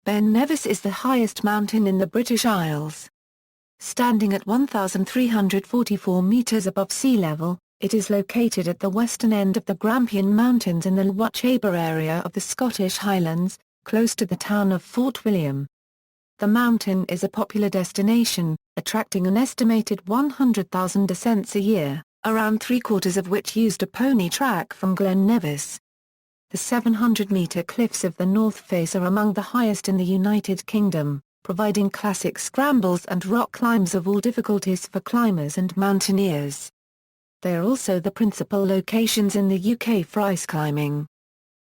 Beinn Nevis is the highest mountain in the British Isles. Standing at 1,344 metres above sea level, it is located at the western end of the Grampian Mountains in the Lochaber area of the Scottish Highlands, close to the town of Fort William. The mountain is a popular destination, attracting an estimated 100,000 ascents a year, around three-quarters of which used a pony track from Glen Nevis. The 700-metre cliffs of the north face are among the highest in the United Kingdom, providing classic scrambles and rock climbs of all difficulties for climbers and mountaineers. They are also the principal locations in the UK for ice climbing.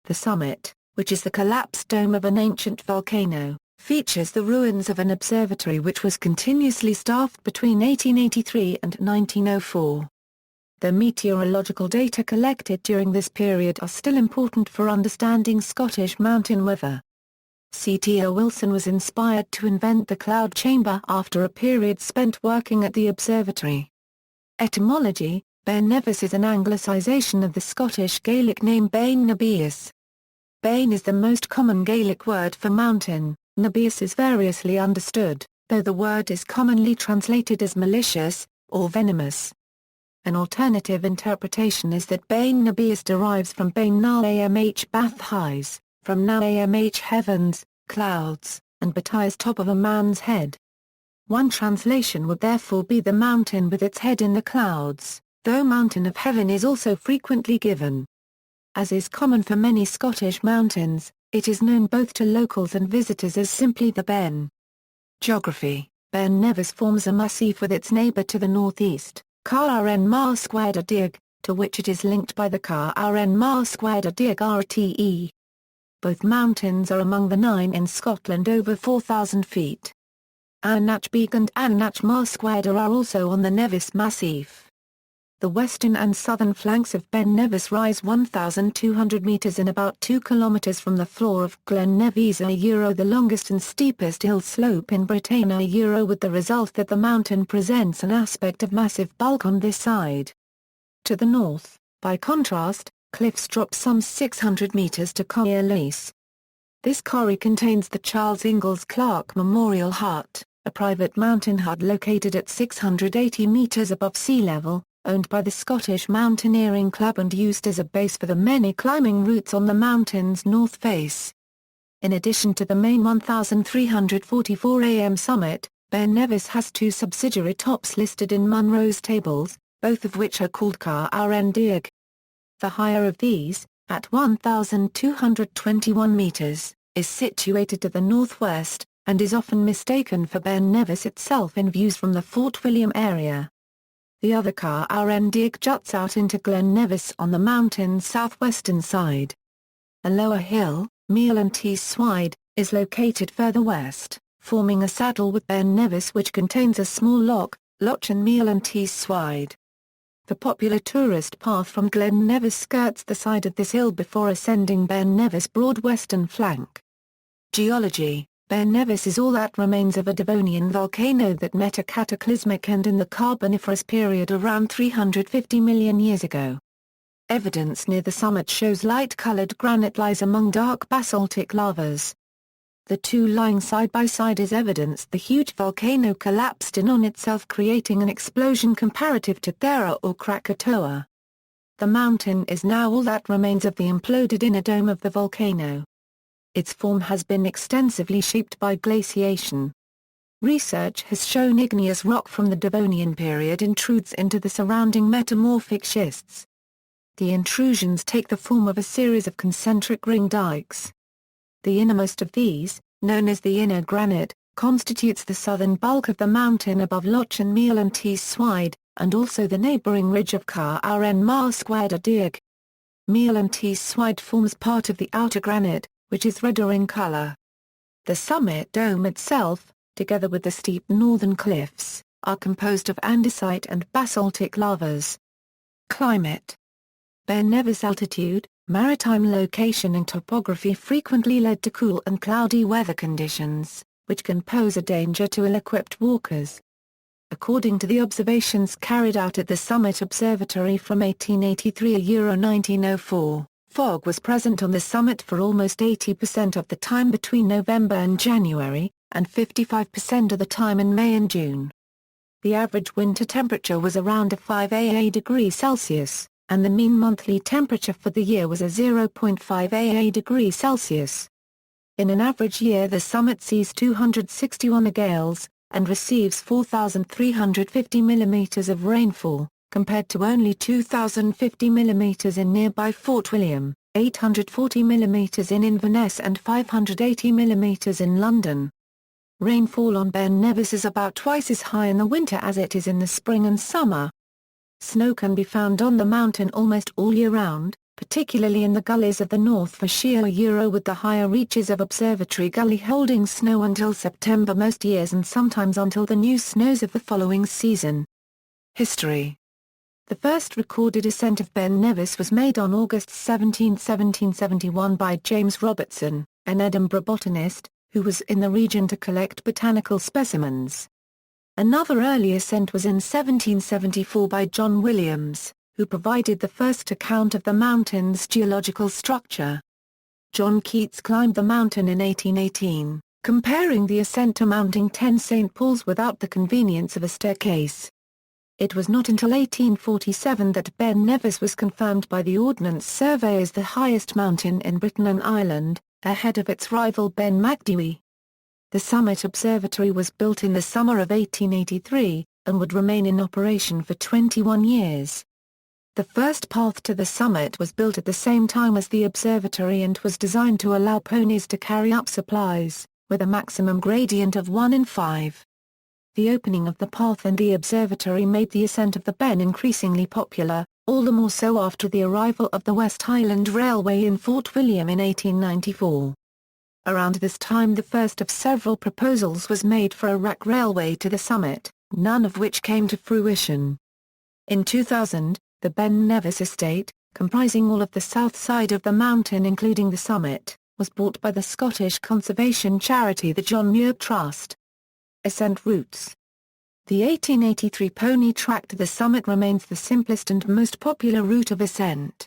The summit, which is the collapsed dome of an ancient volcano, features the ruins of an observatory which was continuously staffed between 1883 and 1904. The meteorological data collected during this period are still important for understanding Scottish mountain weather. C.T.O. Wilson was inspired to invent the cloud chamber after a period spent working at the observatory. Etymology: Beinn Nevis is an anglicisation of the Scottish Gaelic name Beinn Nibheis. Beinn is the most common Gaelic word for mountain. Nibheis is variously understood, though the word is commonly translated as malicious, or venomous. An alternative interpretation is that Beinn Nibheis derives from Beinn Nibheis bath highs, from Nibheis heavens, clouds, and Buttress top of a man's head. One translation would therefore be the mountain with its head in the clouds, though mountain of heaven is also frequently given. As is common for many Scottish mountains, it is known both to locals and visitors as simply the Beinn. Geography: Beinn Nevis forms a massif with its neighbour to the northeast, Carn Marsquad Dig, to which it is linked by the Carn Marsquad Dig RTE. Both mountains are among the 9 in Scotland over 4,000 feet. Annach Beag and Annach Marsquad are also on the Nevis Massif. The western and southern flanks of Beinn Nevis rise 1,200 metres and about 2 kilometres from the floor of Glen Nevis the longest and steepest hill slope in Britain with the result that the mountain presents an aspect of massive bulk on this side. To the north, by contrast, cliffs drop some 600 metres to Corrie Lace. This corrie contains the Charles Ingalls Clarke Memorial Hut, a private mountain hut located at 680 metres above sea level, owned by the Scottish Mountaineering Club and used as a base for the many climbing routes on the mountain's north face. In addition to the main 1,344 am summit, Beinn Nevis has 2 subsidiary tops listed in Munro's tables, both of which are called Carn Dig. The higher of these, at 1,221 metres, is situated to the northwest, and is often mistaken for Beinn Nevis itself in views from the Fort William area. The other Carn Dig juts out into Glen Nevis on the mountain's southwestern side. A lower hill, Mountaineers, is located further west, forming a saddle with Beinn Nevis which contains a small loch, Lochen Mountaineers. The popular tourist path from Glen Nevis skirts the side of this hill before ascending Beinn Nevis' broad western flank. Geology: Beinn Nevis is all that remains of a Devonian volcano that met a cataclysmic end in the Carboniferous period around 350 million years ago. Evidence near the summit shows light-colored granite lies among dark basaltic lavas. The two lying side by side is evidence the huge volcano collapsed in on itself, creating an explosion comparative to Thera or Krakatoa. The mountain is now all that remains of the imploded inner dome of the volcano. Its form has been extensively shaped by glaciation. Research has shown igneous rock from the Devonian period intrudes into the surrounding metamorphic schists. The intrusions take the form of a series of concentric ring dikes. The innermost of these, known as the inner granite, constitutes the southern bulk of the mountain above Lochen Mountaineers, and also the neighbouring ridge of Carn Marsquad Dig. Mountaineers forms part of the outer granite, which is redder in colour. The summit dome itself, together with the steep northern cliffs, are composed of andesite and basaltic lavas. Climate: Beinn Nevis altitude, maritime location and topography frequently led to cool and cloudy weather conditions, which can pose a danger to ill-equipped walkers. According to the observations carried out at the Summit Observatory from 1883–1904, Fog was present on the summit for almost 80% of the time between November and January, and 55% of the time in May and June. The average winter temperature was around a 5 degrees Celsius, and the mean monthly temperature for the year was a 0.5 degrees Celsius. In an average year the summit sees 261 gales, and receives 4,350 mm of rainfall, compared to only 2,050 mm in nearby Fort William, 840 mm in Inverness and 580 mm in London. Rainfall on Beinn Nibheis is about twice as high in the winter as it is in the spring and summer. Snow can be found on the mountain almost all year round, particularly in the gullies of the north for sheer with the higher reaches of Observatory Gully holding snow until September most years and sometimes until the new snows of the following season. History. The first recorded ascent of Beinn Nibheis was made on August 17, 1771 by James Robertson, an Edinburgh botanist, who was in the region to collect botanical specimens. Another early ascent was in 1774 by John Williams, who provided the first account of the mountain's geological structure. John Keats climbed the mountain in 1818, comparing the ascent to mounting 10 St. Paul's without the convenience of a staircase. It was not until 1847 that Beinn Nibheis was confirmed by the Ordnance Survey as the highest mountain in Britain and Ireland, ahead of its rival Beinn Nibheis. The summit observatory was built in the summer of 1883, and would remain in operation for 21 years. The first path to the summit was built at the same time as the observatory and was designed to allow ponies to carry up supplies, with a maximum gradient of 1 in 5. The opening of the path and the observatory made the ascent of the Beinn increasingly popular, all the more so after the arrival of the West Highland Railway in Fort William in 1894. Around this time the first of several proposals was made for a rack railway to the summit, none of which came to fruition. In 2000, the Beinn Nevis estate, comprising all of the south side of the mountain including the summit, was bought by the Scottish conservation charity the John Muir Trust. Ascent Roots. The 1883 pony track to the summit remains the simplest and most popular route of ascent.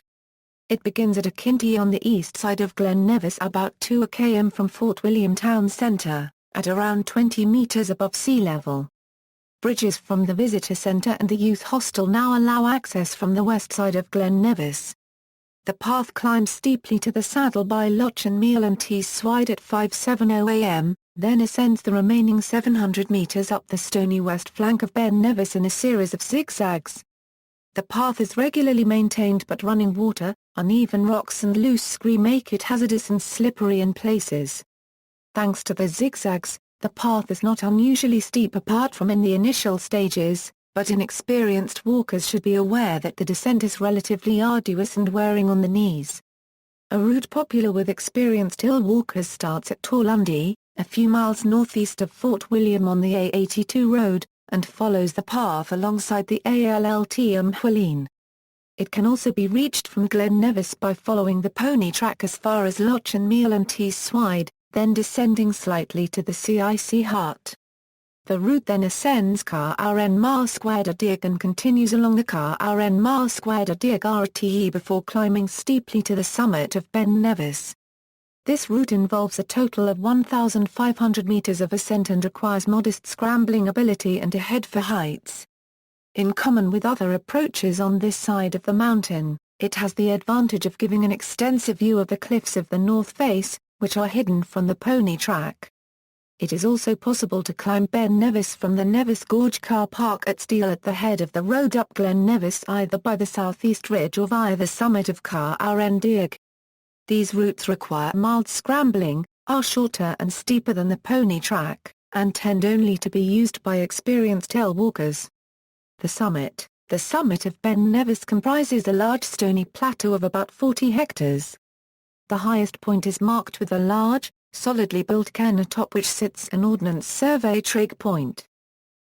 It begins at a Kinty on the east side of Glen Nevis about 2 km from Fort William town centre, at around 20 metres above sea level. Bridges from the visitor centre and the youth hostel now allow access from the west side of Glen Nevis. The path climbs steeply to the saddle by Loch and Meal and Tees Swide at 5:70 am, then ascends the remaining 700 metres up the stony west flank of Beinn Nibheis in a series of zigzags. The path is regularly maintained but running water, uneven rocks and loose scree make it hazardous and slippery in places. Thanks to the zigzags, the path is not unusually steep apart from in the initial stages, but inexperienced walkers should be aware that the descent is relatively arduous and wearing on the knees. A route popular with experienced hill walkers starts at Torlundy, a few miles northeast of Fort William on the A82 road, and follows the path alongside the ALLT Mhuilín. It can also be reached from Glen Nevis by following the pony track as far as Loch and Meal and Tees Swide, then descending slightly to the CIC Hut. The route then ascends Car Rn Mar Squared Dig and continues along the Car Rn Mar Squared Dig RTE before climbing steeply to the summit of Beinn Nibheis. This route involves a total of 1,500 meters of ascent and requires modest scrambling ability and a head for heights. In common with other approaches on this side of the mountain, it has the advantage of giving an extensive view of the cliffs of the north face, which are hidden from the pony track. It is also possible to climb Beinn Nibheis from the Nevis Gorge car park at Steel at the head of the road up Glen Nevis either by the southeast ridge or via the summit of Car Rn Dig. These routes require mild scrambling, are shorter and steeper than the pony track, and tend only to be used by experienced hill walkers. The summit of Beinn Nibheis comprises a large stony plateau of about 40 hectares. The highest point is marked with a large, solidly built cairn atop which sits an Ordnance Survey trig point.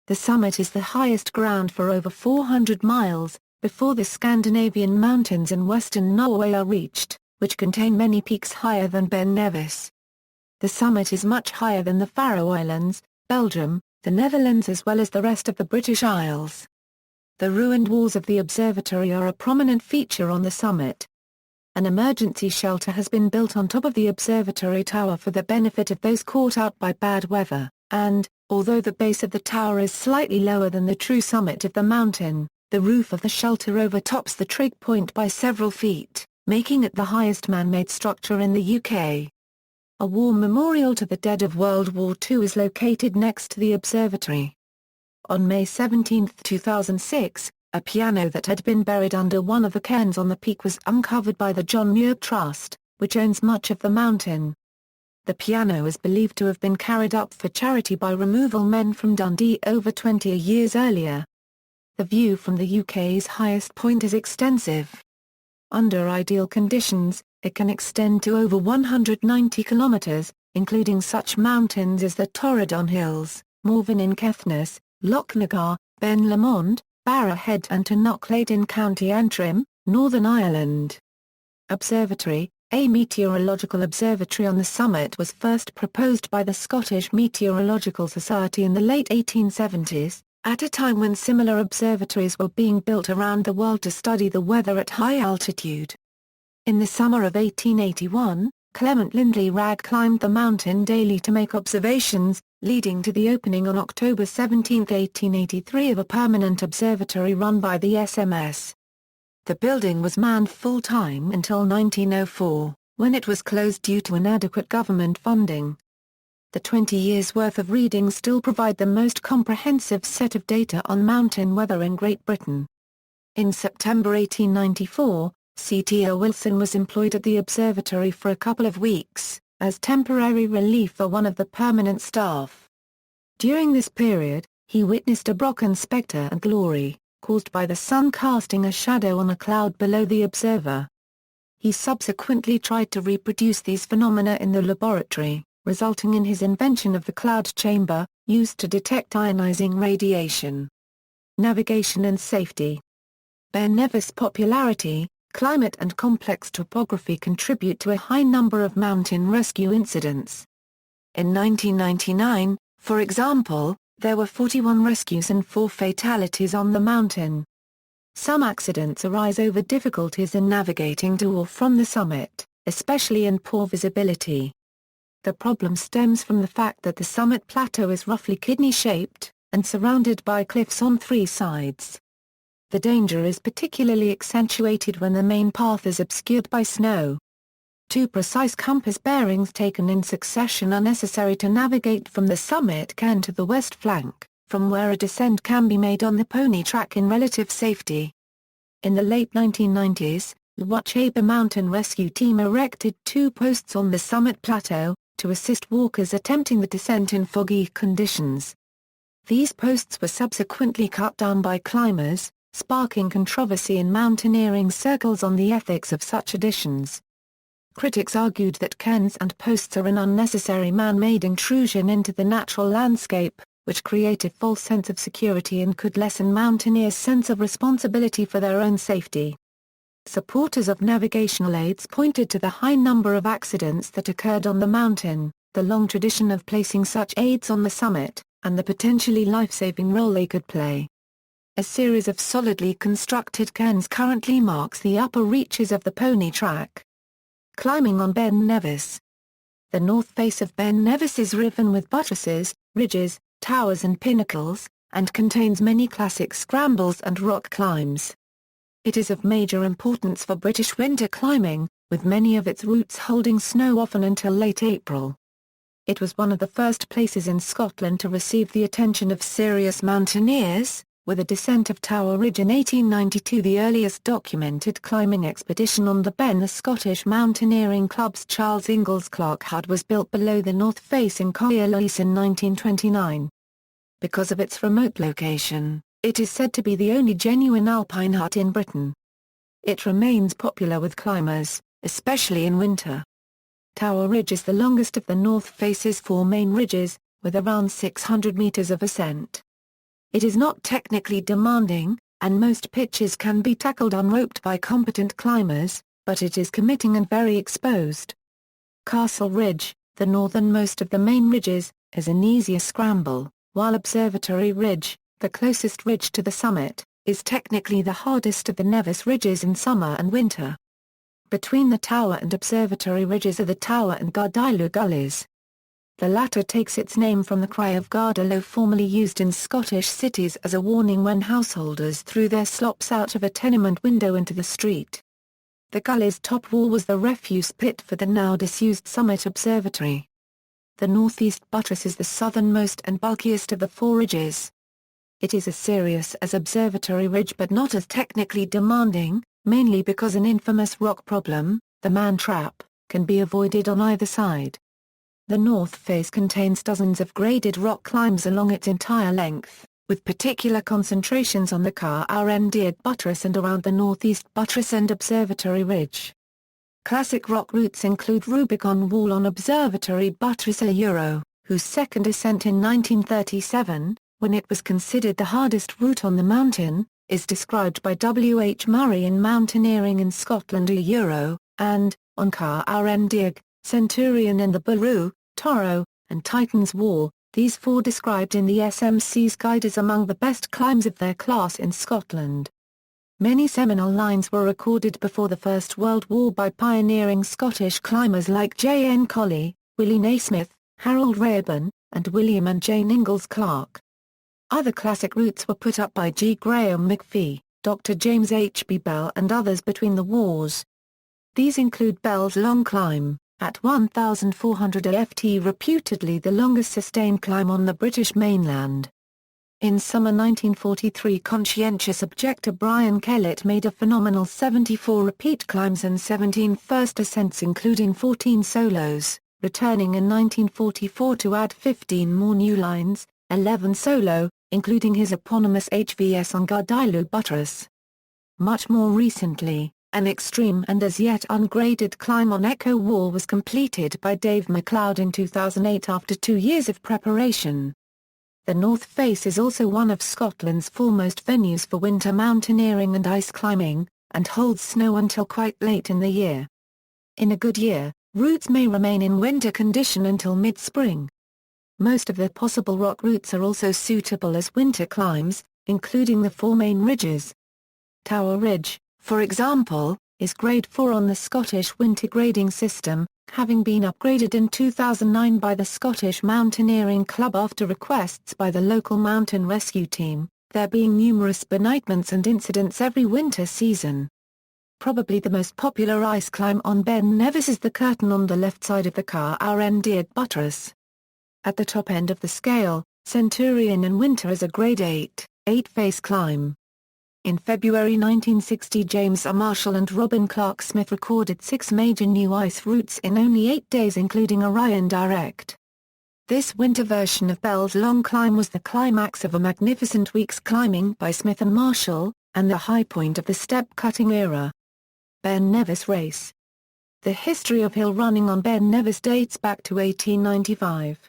The summit is the highest ground for over 400 miles, before the Scandinavian mountains in western Norway are reached, which contain many peaks higher than Beinn Nibheis. The summit is much higher than the Faroe Islands, Belgium, the Netherlands as well as the rest of the British Isles. The ruined walls of the observatory are a prominent feature on the summit. An emergency shelter has been built on top of the observatory tower for the benefit of those caught out by bad weather, and, although the base of the tower is slightly lower than the true summit of the mountain, the roof of the shelter overtops the trig point by several feet, making it the highest man-made structure in the UK. A war memorial to the dead of World War II is located next to the observatory. On May 17, 2006, a piano that had been buried under one of the cairns on the peak was uncovered by the John Muir Trust, which owns much of the mountain. The piano is believed to have been carried up for charity by removal men from Dundee over 20 years earlier. The view from the UK's highest point is extensive. Under ideal conditions, it can extend to over 190 kilometres, including such mountains as the Torridon Hills, Morven in Caithness, Lochaber, Ben Lomond, Barra Head and Knockleigh in County Antrim, Northern Ireland. Observatory. A meteorological observatory on the summit was first proposed by the Scottish Meteorological Society in the late 1870s, at a time when similar observatories were being built around the world to study the weather at high altitude. In the summer of 1881, Clement Lindley Wragg climbed the mountain daily to make observations, leading to the opening on October 17, 1883 of a permanent observatory run by the SMS. The building was manned full-time until 1904, when it was closed due to inadequate government funding. The 20 years' worth of readings still provide the most comprehensive set of data on mountain weather in Great Britain. In September 1894, C.T.O. Wilson was employed at the observatory for a couple of weeks, as temporary relief for one of the permanent staff. During this period, he witnessed a Brocken spectre and glory, caused by the sun casting a shadow on a cloud below the observer. He subsequently tried to reproduce these phenomena in the laboratory, resulting in his invention of the cloud chamber, used to detect ionizing radiation. Navigation and safety. Beinn Nibheis popularity, climate and complex topography contribute to a high number of mountain rescue incidents. In 1999, for example, there were 41 rescues and 4 fatalities on the mountain. Some accidents arise over difficulties in navigating to or from the summit, especially in poor visibility. The problem stems from the fact that the summit plateau is roughly kidney-shaped, and surrounded by cliffs on 3 sides. The danger is particularly accentuated when the main path is obscured by snow. 2 precise compass bearings taken in succession are necessary to navigate from the summit cairn to the west flank, from where a descent can be made on the pony track in relative safety. In the late 1990s, the Lochaber mountain rescue team erected 2 posts on the summit plateau, to assist walkers attempting the descent in foggy conditions. These posts were subsequently cut down by climbers, sparking controversy in mountaineering circles on the ethics of such additions. Critics argued that cairns and posts are an unnecessary man-made intrusion into the natural landscape, which create a false sense of security and could lessen mountaineers' sense of responsibility for their own safety. Supporters of navigational aids pointed to the high number of accidents that occurred on the mountain, the long tradition of placing such aids on the summit, and the potentially life-saving role they could play. A series of solidly constructed cairns currently marks the upper reaches of the pony track. Climbing on Beinn Nibheis. The north face of Beinn Nibheis is riven with buttresses, ridges, towers and pinnacles, and contains many classic scrambles and rock climbs. It is of major importance for British winter climbing, with many of its routes holding snow often until late April. It was one of the first places in Scotland to receive the attention of serious mountaineers, with a descent of Tower Ridge in 1892 the earliest documented climbing expedition on the Beinn. The Scottish Mountaineering Club's Charles Ingalls Clark Hut was built below the north face in Coillelois in 1929. Because of its remote location, it is said to be the only genuine alpine hut in Britain. It remains popular with climbers, especially in winter. Tower Ridge is the longest of the north face's 4 main ridges, with around 600 metres of ascent. It is not technically demanding, and most pitches can be tackled unroped by competent climbers, but it is committing and very exposed. Castle Ridge, the northernmost of the main ridges, is an easier scramble, while Observatory Ridge, the closest ridge to the summit, is technically the hardest of the Nevis ridges in summer and winter. Between the Tower and Observatory ridges are the Tower and Gardilo gullies. The latter takes its name from the cry of Gardilo, formerly used in Scottish cities as a warning when householders threw their slops out of a tenement window into the street. The gully's top wall was the refuse pit for the now disused Summit Observatory. The northeast buttress is the southernmost and bulkiest of the four ridges. It is as serious as Observatory Ridge but not as technically demanding, mainly because an infamous rock problem, the Man Trap, can be avoided on either side. The north face contains dozens of graded rock climbs along its entire length, with particular concentrations on the Caer Buttress and around the northeast buttress and Observatory Ridge. Classic rock routes include Rubicon Wall on Observatory Buttress whose second ascent in 1937, when it was considered the hardest route on the mountain, is described by W. H. Murray in Mountaineering in Scotland and, on Caer Centurion and the Burrow, Toro, and Titan's Wall, these four described in the SMC's guide as among the best climbs of their class in Scotland. Many seminal lines were recorded before the First World War by pioneering Scottish climbers like J. N. Colley, Willie Naismith, Harold Rayburn, and William and Jane Ingalls Clark. Other classic routes were put up by G. Graham McPhee, Dr. James H. B. Bell and others between the wars. These include Bell's Long Climb, at 1,400 ft, reputedly the longest sustained climb on the British mainland. In summer 1943, conscientious objector Brian Kellett made a phenomenal 74 repeat climbs and 17 first ascents including 14 solos, returning in 1944 to add 15 more new lines, 11 solo, including his eponymous HVS on Gardilo Buttress. Much more recently, an extreme and as yet ungraded climb on Echo Wall was completed by Dave MacLeod in 2008 after 2 years of preparation. The North Face is also one of Scotland's foremost venues for winter mountaineering and ice climbing, and holds snow until quite late in the year. In a good year, routes may remain in winter condition until mid-spring. Most of the possible rock routes are also suitable as winter climbs, including the four main ridges. Tower Ridge, for example, is Grade 4 on the Scottish winter grading system, having been upgraded in 2009 by the Scottish Mountaineering Club after requests by the local mountain rescue team, there being numerous benightements and incidents every winter season. Probably the most popular ice climb on Beinn Nibheis is the curtain on the left side of the Caer Buttress. At the top end of the scale, Centurion in winter is a Grade 8, 8-face climb. In February 1960, James R. Marshall and Robin Clark Smith recorded 6 major new ice routes in only 8 days, including Orion Direct. This winter version of Bell's Long Climb was the climax of a magnificent week's climbing by Smith and Marshall, and the high point of the step-cutting era. Beinn Nibheis Race. The history of hill running on Beinn Nibheis dates back to 1895.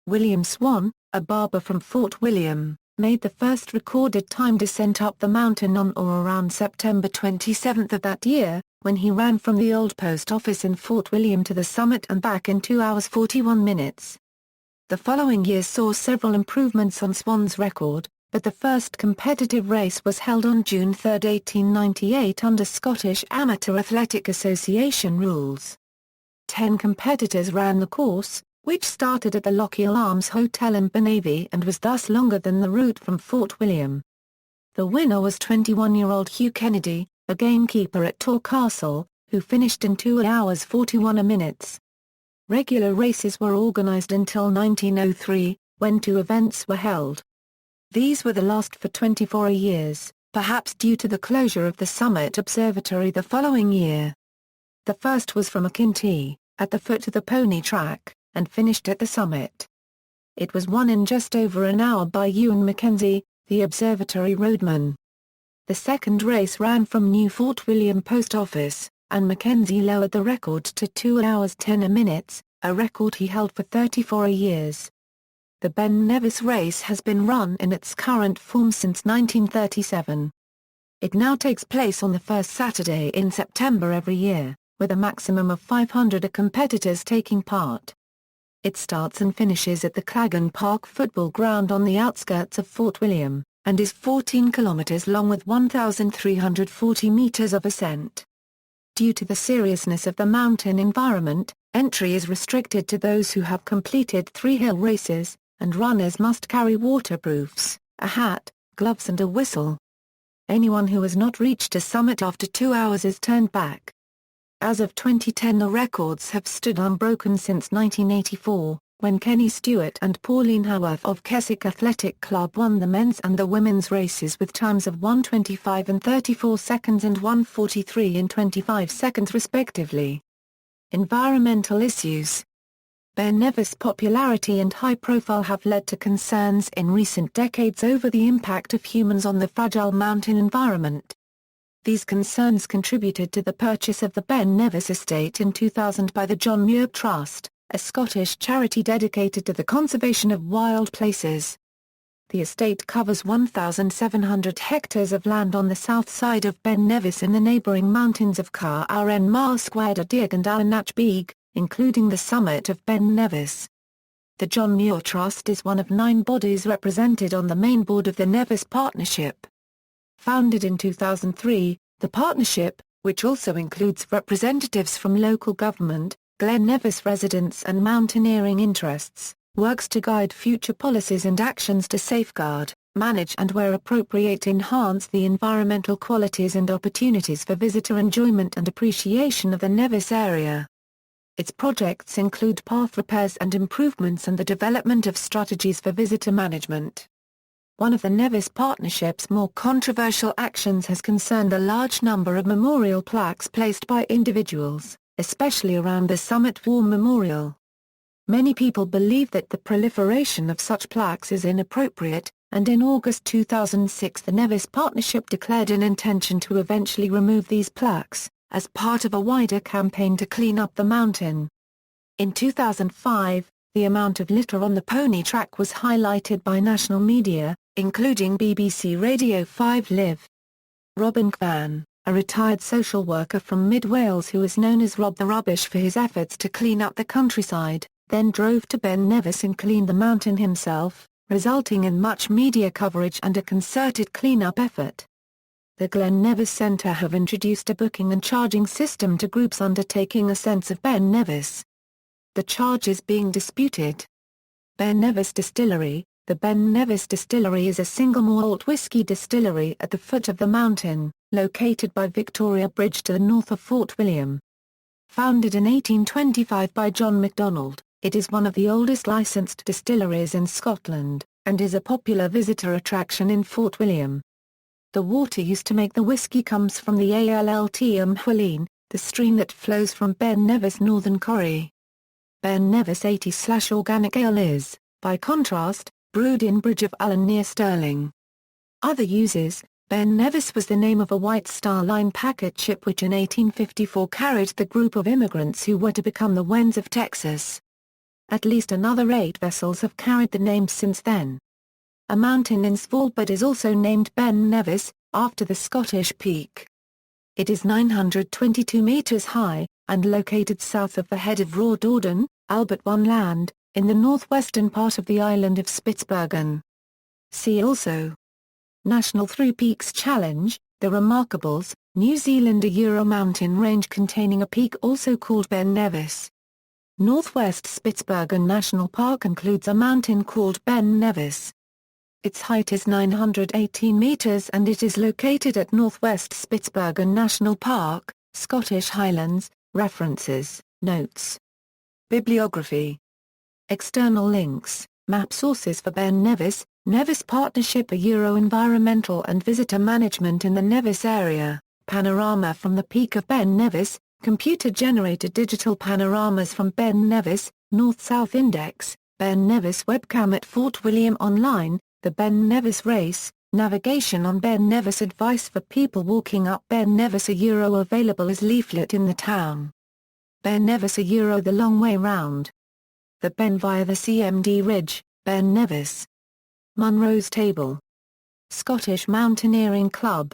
William Swan, a barber from Fort William, made the first recorded time descent up the mountain on or around September 27 of that year, when he ran from the old post office in Fort William to the summit and back in 2 hours 41 minutes. The following year saw several improvements on Swan's record, but the first competitive race was held on June 3, 1898 under Scottish Amateur Athletic Association rules. 10 competitors ran the course, which started at the Lochiel Arms Hotel in Ben Nevis and was thus longer than the route from Fort William. The winner was 21-year-old Hugh Kennedy, a gamekeeper at Tor Castle, who finished in 2 hours 41 minutes. Regular races were organised until 1903, when 2 events were held. These were the last for 24 years, perhaps due to the closure of the Summit Observatory the following year. The first was from Achintee, at the foot of the pony track, and finished at the summit. It was won in just over an hour by Ewan Mackenzie, the Observatory roadman. The second race ran from New Fort William Post Office, and Mackenzie lowered the record to 2 hours 10 minutes, a record he held for 34 years. The Beinn Nevis race has been run in its current form since 1937. It now takes place on the first Saturday in September every year, with a maximum of 500 competitors taking part. It starts and finishes at the Clagan Park football ground on the outskirts of Fort William, and is 14 kilometers long with 1,340 meters of ascent. Due to the seriousness of the mountain environment, entry is restricted to those who have completed 3 hill races, and runners must carry waterproofs, a hat, gloves and a whistle. Anyone who has not reached a summit after 2 hours is turned back. As of 2010, the records have stood unbroken since 1984, when Kenny Stewart and Pauline Haworth of Keswick Athletic Club won the men's and the women's races with times of 1:25 and 34 seconds and 1:43 and 25 seconds respectively. Environmental issues. Beinn Nibheis' popularity and high profile have led to concerns in recent decades over the impact of humans on the fragile mountain environment. These concerns contributed to the purchase of the Beinn Nibheis estate in 2000 by the John Muir Trust, a Scottish charity dedicated to the conservation of wild places. The estate covers 1,700 hectares of land on the south side of Beinn Nibheis in the neighbouring mountains of Caer en Marsquad Dig and Arnach Beag, including the summit of Beinn Nibheis. The John Muir Trust is one of 9 bodies represented on the main board of the Nevis Partnership. Founded in 2003, the partnership, which also includes representatives from local government, Glen Nevis residents and mountaineering interests, works to guide future policies and actions to safeguard, manage and where appropriate enhance the environmental qualities and opportunities for visitor enjoyment and appreciation of the Nevis area. Its projects include path repairs and improvements and the development of strategies for visitor management. One of the Nevis Partnership's more controversial actions has concerned the large number of memorial plaques placed by individuals, especially around the Summit War Memorial. Many people believe that the proliferation of such plaques is inappropriate, and in August 2006 the Nevis Partnership declared an intention to eventually remove these plaques, as part of a wider campaign to clean up the mountain. In 2005, the amount of litter on the pony track was highlighted by national media, including BBC Radio 5 Live. Robin Cvan, a retired social worker from Mid-Wales who is known as Rob the Rubbish for his efforts to clean up the countryside, then drove to Beinn Nibheis and cleaned the mountain himself, resulting in much media coverage and a concerted clean-up effort. The Glen Nevis Centre have introduced a booking and charging system to groups undertaking ascents of Beinn Nibheis. The charge is being disputed. Beinn Nevis Distillery. The Beinn Nevis Distillery is a single malt whisky distillery at the foot of the mountain, located by Victoria Bridge to the north of Fort William. Founded in 1825 by John MacDonald, it is one of the oldest licensed distilleries in Scotland, and is a popular visitor attraction in Fort William. The water used to make the whisky comes from the Alt Mhuilinn, the stream that flows from Beinn Nevis northern Corrie. Beinn Nevis 80/organic ale is, by contrast, brewed in Bridge of Allen near Stirling. Other uses. Beinn Nevis was the name of a White Star Line packet ship which in 1854 carried the group of immigrants who were to become the Wends of Texas. At least another 8 vessels have carried the name since then. A mountain in Svalbard is also named Beinn Nevis, after the Scottish peak. It is 922 metres high, and located south of the head of Rawdorden, Albert One Land, in the northwestern part of the island of Spitsbergen. See also: National Three Peaks Challenge, The Remarkables, New Zealand, a Euro mountain range containing a peak also called Beinn Nevis. Northwest Spitsbergen National Park includes a mountain called Beinn Nevis. Its height is 918 metres and it is located at Northwest Spitsbergen National Park, Scottish Highlands. References, Notes. Bibliography. External links, map sources for Beinn Nibheis, Nevis Partnership, a Euro environmental and visitor management in the Nevis area, panorama from the peak of Beinn Nibheis, computer-generated digital panoramas from Beinn Nibheis, North-South Index, Beinn Nibheis webcam at Fort William Online, the Beinn Nibheis race, navigation on Beinn Nibheis, advice for people walking up Beinn Nibheis, a Euro available as leaflet in the town. Beinn Nibheis, a Euro, the long way round. The Beinn via the CMD Ridge, Beinn Nibheis. Munro's Table. Scottish Mountaineering Club.